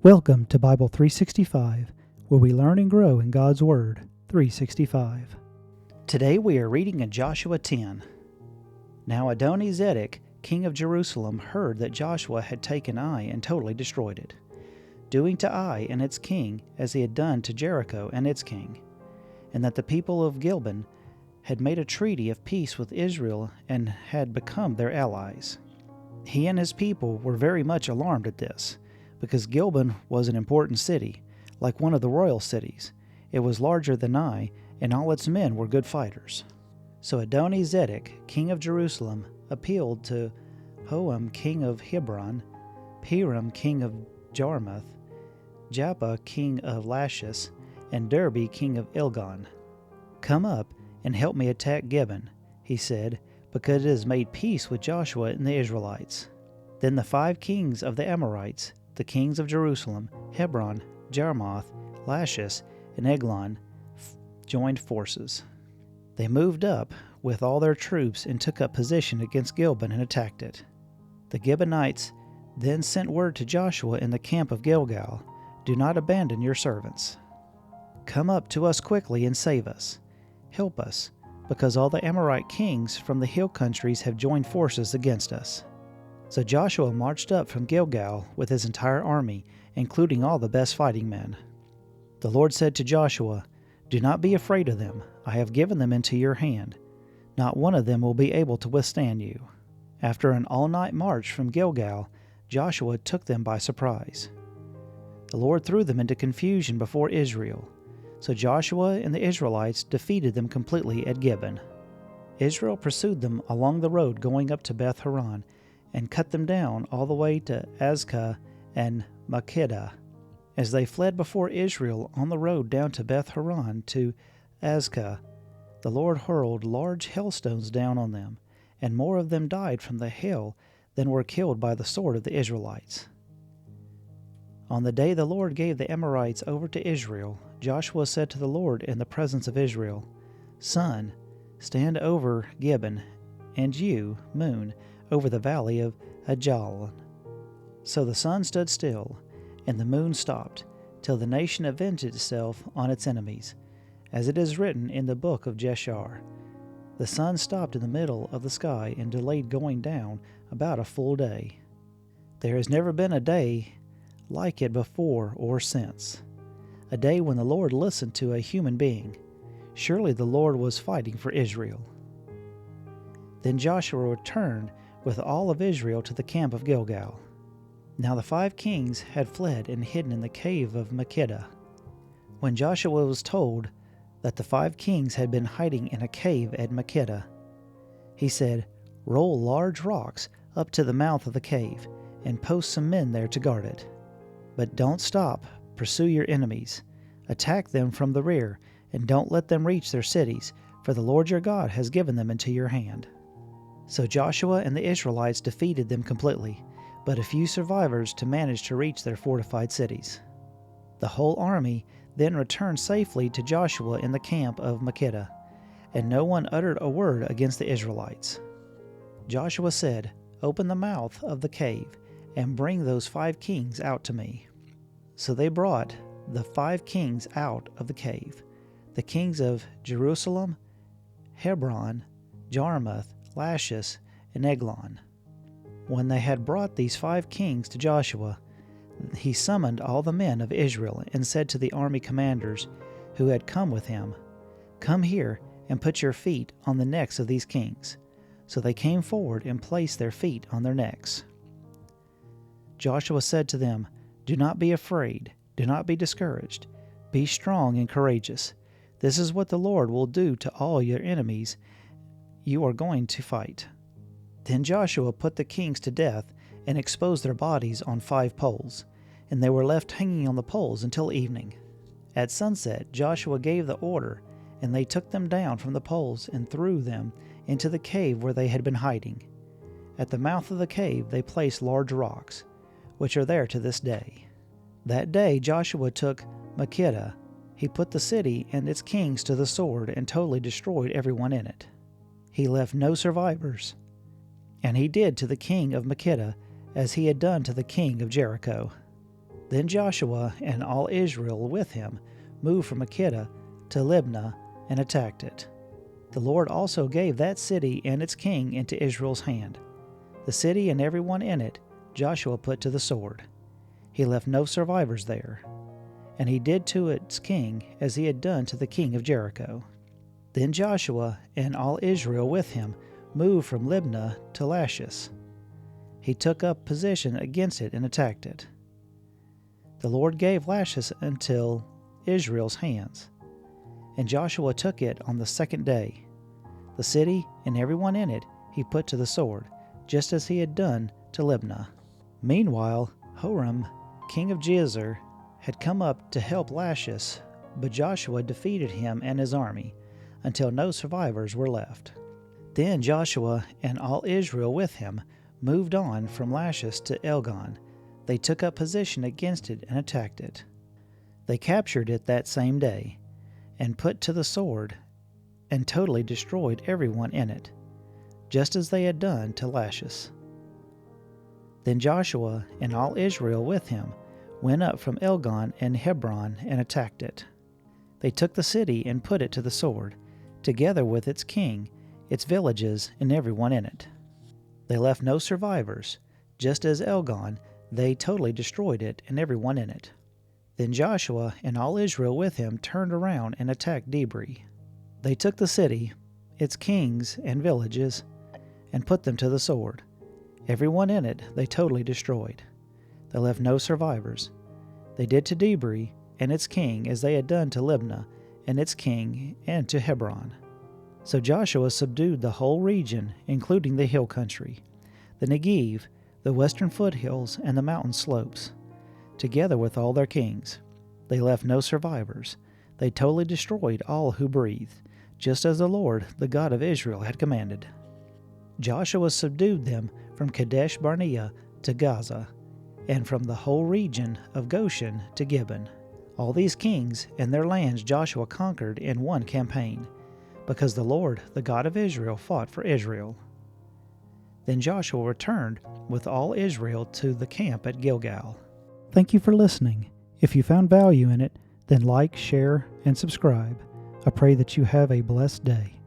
Welcome to Bible 365, where we learn and grow in God's Word 365. Today we are reading in Joshua 10. Now Adoni-Zedek, king of Jerusalem, heard that Joshua had taken Ai and totally destroyed it, doing to Ai and its king as he had done to Jericho and its king, and that the people of Gilban had made a treaty of peace with Israel and had become their allies. He and his people were very much alarmed at this, because Gilban was an important city, like one of the royal cities. It was larger than Ai, and all its men were good fighters. So Adoni-Zedek, king of Jerusalem, appealed to Hoam, king of Hebron, Piram, king of Jarmuth, Japhia, king of Lachish, and Derbe, king of Elgon. "Come up and help me attack Gibeon," he said, because it has made peace with Joshua and the Israelites. Then the 5 kings of the Amorites, the kings of Jerusalem, Hebron, Jarmuth, Lachish, and Eglon, joined forces. They moved up with all their troops and took up position against Gilban and attacked it. The Gibeonites then sent word to Joshua in the camp of Gilgal, "Do not abandon your servants. Come up to us quickly and save us. Help us, because all the Amorite kings from the hill countries have joined forces against us." So Joshua marched up from Gilgal with his entire army, including all the best fighting men. The Lord said to Joshua, "Do not be afraid of them. I have given them into your hand. Not one of them will be able to withstand you." After an all-night march from Gilgal, Joshua took them by surprise. The Lord threw them into confusion before Israel. So Joshua and the Israelites defeated them completely at Gibeon. Israel pursued them along the road going up to Beth Horon, and cut them down all the way to Azekah and Makkedah. As they fled before Israel on the road down to Beth Horon to Azekah, the Lord hurled large hailstones down on them, and more of them died from the hail than were killed by the sword of the Israelites. On the day the Lord gave the Amorites over to Israel, Joshua said to the Lord in the presence of Israel, "Sun, stand over Gibeon, and you, moon, over the valley of Ajalon." So the sun stood still, and the moon stopped, till the nation avenged itself on its enemies, as it is written in the book of Jeshar. The sun stopped in the middle of the sky and delayed going down about a full day. There has never been a day like it before or since, a day when the Lord listened to a human being. Surely the Lord was fighting for Israel. Then Joshua returned with all of Israel to the camp of Gilgal. Now the 5 kings had fled and hidden in the cave of Makkedah. When Joshua was told that the 5 kings had been hiding in a cave at Makkedah, he said, "Roll large rocks up to the mouth of the cave, and post some men there to guard it. But don't stop, pursue your enemies. Attack them from the rear, and don't let them reach their cities, for the Lord your God has given them into your hand." So Joshua and the Israelites defeated them completely, but a few survivors to manage to reach their fortified cities. The whole army then returned safely to Joshua in the camp of Makkedah, and no one uttered a word against the Israelites. Joshua said, "Open the mouth of the cave, and bring those 5 kings out to me." So they brought the 5 kings out of the cave, the kings of Jerusalem, Hebron, Jarmuth, Lachish, and Eglon. When they had brought these 5 kings to Joshua, he summoned all the men of Israel and said to the army commanders who had come with him, "Come here and put your feet on the necks of these kings." So they came forward and placed their feet on their necks. Joshua said to them, "Do not be afraid, do not be discouraged. Be strong and courageous. This is what the Lord will do to all your enemies you are going to fight." Then Joshua put the kings to death and exposed their bodies on 5 poles, and they were left hanging on the poles until evening. At sunset Joshua gave the order, and they took them down from the poles and threw them into the cave where they had been hiding. At the mouth of the cave they placed large rocks, which are there to this day. That day Joshua took Makkedah. He put the city and its kings to the sword and totally destroyed everyone in it. He left no survivors. And he did to the king of Makkedah as he had done to the king of Jericho. Then Joshua and all Israel with him moved from Makkedah to Libnah and attacked it. The Lord also gave that city and its king into Israel's hand. The city and everyone in it Joshua put to the sword. He left no survivors there. And he did to its king as he had done to the king of Jericho. Then Joshua and all Israel with him moved from Libnah to Lachish. He took up position against it and attacked it. The Lord gave Lachish into Israel's hands, and Joshua took it on the second day. The city and everyone in it he put to the sword, just as he had done to Libnah. Meanwhile, Horam, king of Gezer, had come up to help Lachish, but Joshua defeated him and his army, until no survivors were left. Then Joshua and all Israel with him moved on from Lachish to Elgon. They took up position against it and attacked it. They captured it that same day, and put to the sword, and totally destroyed everyone in it, just as they had done to Lachish. Then Joshua and all Israel with him went up from Elgon and Hebron and attacked it. They took the city and put it to the sword, together with its king, its villages, and everyone in it. They left no survivors, just as Elgon, they totally destroyed it and everyone in it. Then Joshua and all Israel with him turned around and attacked Debri. They took the city, its kings and villages, and put them to the sword. Everyone in it they totally destroyed. They left no survivors. They did to Debri and its king as they had done to Libnah and its king and to Hebron. So Joshua subdued the whole region, including the hill country, the Negev, the western foothills, and the mountain slopes, together with all their kings. They left no survivors. They totally destroyed all who breathed, just as the Lord, the God of Israel, had commanded. Joshua subdued them from Kadesh Barnea to Gaza, and from the whole region of Goshen to Gibeon. All these kings and their lands Joshua conquered in one campaign, because the Lord, the God of Israel, fought for Israel. Then Joshua returned with all Israel to the camp at Gilgal. Thank you for listening. If you found value in it, then like, share, and subscribe. I pray that you have a blessed day.